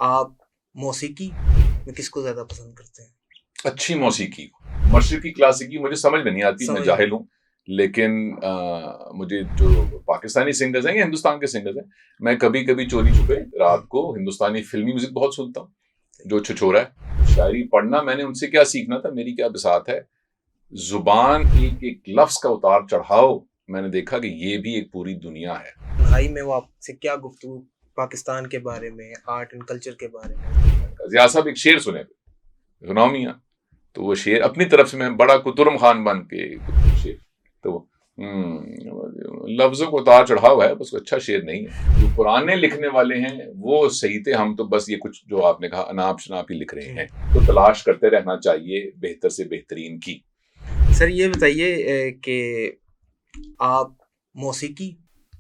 आप मौसीकी में किसको ज्यादा पसंद करते हैं? अच्छी मौसीकी, मशरिकी क्लासिकी मुझे समझ में नहीं आती, मैं समझ जाहिल हूँ। लेकिन मुझे जो पाकिस्तानी सिंगर्स हैं या हिंदुस्तान के सिंगर्स हैं, मैं कभी कभी चोरी छुपे रात को हिंदुस्तानी फिल्मी म्यूजिक बहुत सुनता हूँ, जो छिछोरा है। शायरी पढ़ना मैंने उनसे क्या सीखना था, मेरी क्या बिसात है। जुबान एक एक लफ्ज का उतार चढ़ाव, मैंने देखा कि ये भी एक पूरी दुनिया है। भाई में वो आपसे क्या गुफ्तगू पाकिस्तान के बारे में, आर्ट एंड कल्चर के बारे में? जिया साहब एक शेर सुनाओ मियाँ। तो वो शेर अपनी तरफ से, मैं बड़ा कुतुरम खान बन के शेर, तो लफ्जों को उतार चढ़ाव है, बस अच्छा शेर नहीं है। जो पुराने लिखने वाले हैं वो सही थे, हम तो बस ये कुछ जो आपने कहा अनाप शनाप ही लिख रहे हैं। तो तलाश करते रहना चाहिए बेहतर से बेहतरीन की। सर ये बताइए कि आप मौसीकी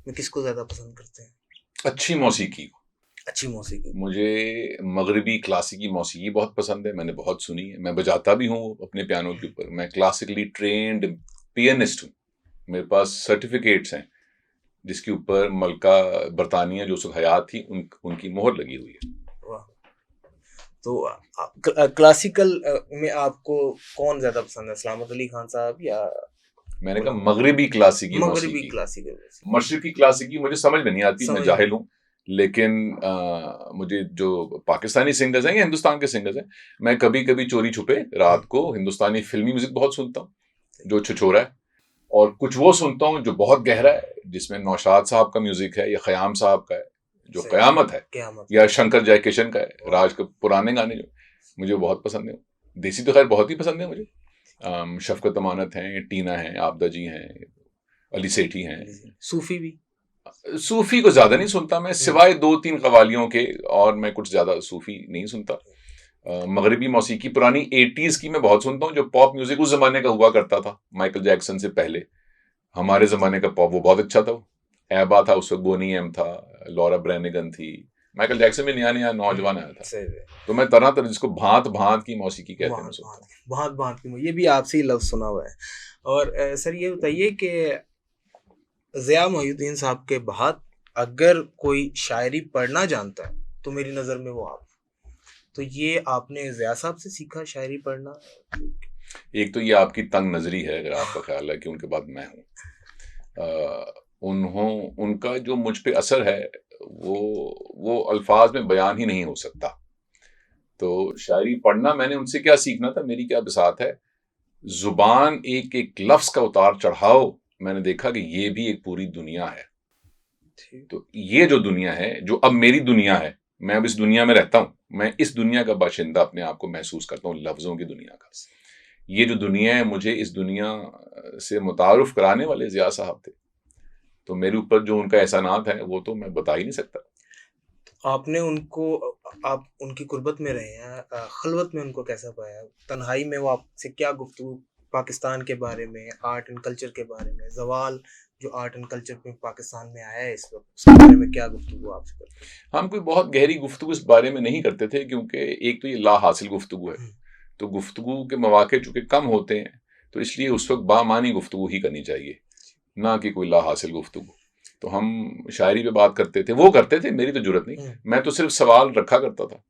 में किसको ज्यादा पसंद करते हैं? अच्छी मौसीकी, अच्छी मौसीकी। मुझे मगरबी क्लासिकी मौसीकी बहुत पसंद है, मैंने बहुत सुनी है, मैं बजाता भी हूँ अपने पियानो के ऊपर। मैं क्लासिकली ट्रेन्ड पियानिस्ट हूँ, मेरे पास सर्टिफिकेट्स हैं जिसके ऊपर मलका बरतानिया जो उस हयात थी उनकी मोहर लगी हुई है। वाह। तो क्लासिकल में आपको कौन ज्यादा पसंद है, सलामत अली खान साहब या? मैंने कहा मगरबी क्लासिकी मगरबी मौसीकी। क्लासिकल। मशरिकी क्लासिकी मुझे समझ में नहीं आती, मैं जाहिल हूँ। लेकिन मुझे जो पाकिस्तानी सिंगर्स हैं या हिंदुस्तान के सिंगर्स हैं, मैं कभी कभी चोरी छुपे रात को हिंदुस्तानी फिल्मी म्यूजिक बहुत सुनता हूँ, जो छिछोरा है। और कुछ वो सुनता हूँ जो बहुत गहरा है, जिसमें नौशाद साहब का म्यूजिक है या ख़याम साहब का है, जो क़यामत है, या शंकर जयकिशन का है, राज के पुराने गाने जो मुझे बहुत पसंद है। देसी तो खैर बहुत ही पसंद है मुझे। शफकत अमानत हैं, टीना हैं, आपदा जी हैं, अली सेठी हैं। सूफी भी? सूफी को ज्यादा नहीं सुनता मैं, सिवाय 2-3 कवालियों के, और मैं कुछ ज्यादा सूफी नहीं सुनता। मगरबी मौसीकी पुरानी 80s की मैं बहुत सुनता हूँ, जो पॉप म्यूजिक उस जमाने का हुआ करता था, माइकल जैक्सन से पहले। हमारे जमाने का पॉप वो बहुत अच्छा था। एबा था उस वक्त, बोनी एम था, लॉरा ब्रेनिगन थी, माइकल जैक्सन भी नया नया नौजवान आया था। तो मैं तरह तरह, जिसको भांत भांत की मौसीकी कहते हैं, भांत भांत की, ये भी आपसे ही लफ्ज सुना हुआ है। और सर ये बताइए कि ज़िया मोहिउद्दीन साहब के बाद अगर कोई शायरी पढ़ना जानता है तो मेरी नज़र में वो आप। तो ये आपने ज़िया साहब से सीखा शायरी पढ़ना? एक तो ये आपकी तंग नजरी है, अगर आपका ख्याल है कि उनके बाद मैं हूँ। उनका जो मुझ पे असर है वो अल्फाज में बयान ही नहीं हो सकता। तो शायरी पढ़ना मैंने उनसे क्या सीखना था, मेरी क्या बिसात है। जुबान एक एक लफ्ज का उतार चढ़ाव, मैंने देखा कि ये भी एक पूरी दुनिया है। तो ये जो दुनिया है, जो अब मेरी दुनिया है, मैं अब इस दुनिया में रहता हूं, मैं इस दुनिया का बाशिंदा अपने आप को महसूस करता हूं, लफ्जों की दुनिया का। ये जो दुनिया है, मुझे इस दुनिया से मुतारुफ कराने वाले ज़िया साहब थे। तो मेरे ऊपर जो उनका एहसानात है वो तो मैं बता ही नहीं सकता। आपने उनको, आप उनकी कुर्बत में रहे हैं, खलवत में उनको कैसा पाया? तन्हाई में वो आपसे क्या गुफ्तगू पाकिस्तान के बारे में, आर्ट एंड कल्चर के बारे में, ज़वाल जो आर्ट एंड कल्चर में पाकिस्तान में आया है इस वक्त, उसके बारे में क्या गुफ्तगू आपसे करते हैं? हम कोई बहुत गहरी गुफ्तगू इस बारे में नहीं करते थे, क्योंकि एक तो ये ला हासिल गुफ्तगू है, तो गुफ्तगू के मौके चूंकि कम होते हैं, तो इसलिए उस वक्त बामानी गुफ्तगू ही करनी चाहिए, ना कि कोई ला हासिल गुफ्तगू। तो हम शायरी पे बात करते थे, वो करते थे, मेरी तो जरूरत नहीं। मैं तो सिर्फ सवाल रखा करता था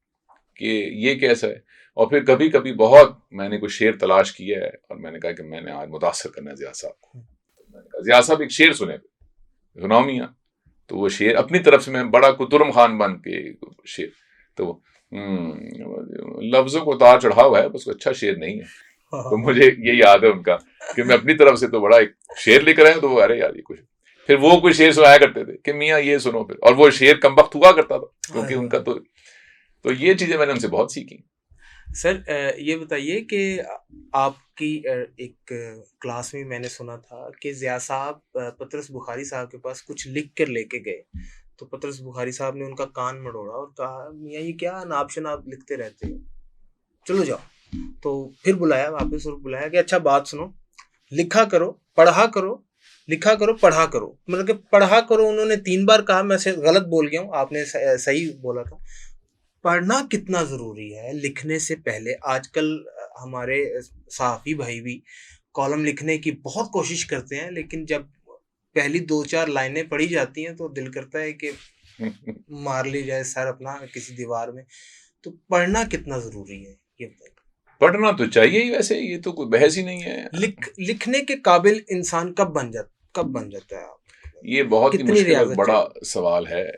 कि ये कैसा है। और फिर कभी कभी बहुत मैंने कोई शेर तलाश किया है और मैंने कहा कि मैंने आज मुतासर करना है ज़िया साहब को। तो मैंने कहा ज़िया साहब एक शेर सुनाओ मियाँ। तो वो शेर अपनी तरफ से, मैं बड़ा कुतुरम खान बन के शेर, तो लफ्जों को उतार चढ़ाव है, बस अच्छा शेर नहीं है। तो मुझे ये याद है उनका कि मैं अपनी तरफ से तो बड़ा एक शेर लेकर आया, तो वो अरे यार ये कुछ, फिर वो कोई शेर सुनाया करते थे कि मियाँ ये सुनो फिर, और वो शेर कम वक्त हुआ करता था, क्योंकि उनका तो ये चीजें मैंने उनसे बहुत सीखी। सर ये बताइए कि आपकी एक क्लास में मैंने सुना था कि ज़िया साहब पतरस बुखारी साहब के पास कुछ लिख कर लेके गए, तो पतरस बुखारी साहब ने उनका कान मरोड़ा और कहा मियाँ ये क्या नाप शनाप लिखते रहते हो, चलो जाओ। तो फिर बुलाया वापस और बुलाया कि अच्छा बात सुनो, लिखा करो, पढ़ा करो, लिखा करो, पढ़ा करो। मतलब कि पढ़ा करो उन्होंने 3 बार कहा, मैं से गलत बोल गया हूँ, आपने सही बोला था। पढ़ना कितना ज़रूरी है लिखने से पहले? आजकल हमारे सहाफ़ी भाई भी कॉलम लिखने की बहुत कोशिश करते हैं, लेकिन जब पहली 2-4 लाइनें पढ़ी जाती हैं तो दिल करता है कि मार ली जाए सर अपना किसी दीवार में, तो पढ़ना कितना ज़रूरी है? ये बताइए। पढ़ना तो चाहिए ही, वैसे ये तो कोई बहस ही नहीं है। लिखने के काबिल इंसान कब बन जाता है आप? ये बहुत ही कितनी मुश्किल और रियाज़त बड़ा चाहिए? सवाल है।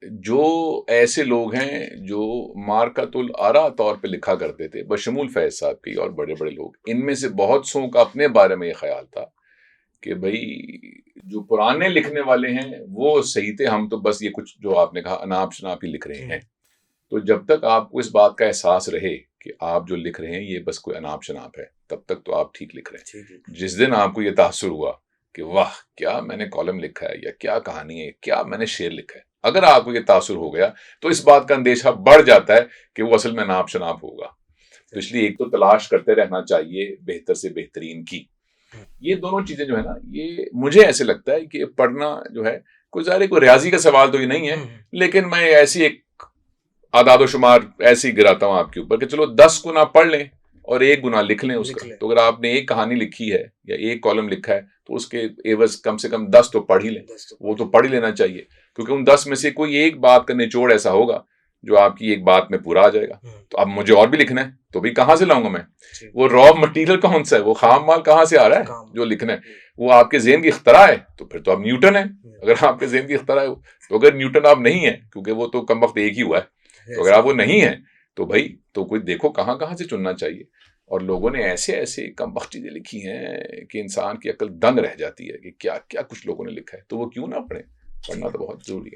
जो ऐसे लोग हैं जो मार्कतुल आरा तौर पे लिखा करते थे, बशमूल फैज़ साहब की और बड़े-बड़े लोग, इनमें से बहुत सौ का अपने बारे में ये ख़्याल था कि भई जो पुराने लिखने वाले हैं वो सही थे, हम तो बस ये कुछ जो आपने कहा अनाप-शनाप ही लिख रहे हैं। तो जब तक आपको इस बात का एहसास रहे कि आप जो लिख रहे हैं ये बस कोई अनाप-शनाप है, तब तक तो आप ठीक लिख रहे हैं। ठीक। जिस दिन आपको ये तासुर हुआ कि वाह! क्या मैंने कॉलम लिखा है या क्या कहानी है, क्या मैंने शेर लिखा है, अगर आपको ये तासुर हो गया, तो इस बात का अंदेशा बढ़ जाता है कि वो असल में अनाप-शनाप होगा। तो इसलिए एक तो तलाश करते रहना चाहिए बेहतर से बेहतरीन की। ये दोनों चीज़ें जो है ना, ये मुझे ऐसे लगता है कि पढ़ना जो है, कोई ज़ाहिर है कोई रियाज़ी का सवाल तो ये नहीं है, लेकिन मैं ऐसी एक आदाद-ओ-शुमार ऐसे ही गिराता हूँ आपके ऊपर कि चलो 10 गुना पढ़ लें और 1 गुना लिख लें उसका। तो अगर आपने एक कहानी लिखी है या एक कॉलम लिखा है, तो उसके एवज़ कम से कम 10 तो पढ़ ही लें। वो तो पढ़ ही लेना चाहिए, क्योंकि उन 10 में से कोई एक बात का निचोड़ ऐसा होगा जो आपकी एक बात में पूरा आ जाएगा। तो अब मुझे और भी लिखना है, तो भी कहाँ से लाऊंगा मैं? वो रॉ मटेरियल कौन सा है, वो खाम माल कहाँ से आ रहा है जो लिखना है? वो आपके ज़हन की इख्तरा है, तो फिर तो आप न्यूटन है। अगर आपके ज़हन की इख्तरा है, तो अगर न्यूटन आप नहीं है, क्योंकि वो तो कम वक्त एक ही हुआ है, तो अगर आप वो नहीं है, तो भाई तो कोई देखो कहाँ कहाँ से चुनना चाहिए। और लोगों ने ऐसे ऐसे कमबख्त चीजें लिखी हैं कि इंसान की अकल दंग रह जाती है कि क्या क्या कुछ लोगों ने लिखा है। तो वो क्यों ना पढ़े, पढ़ना तो बहुत जरूरी है।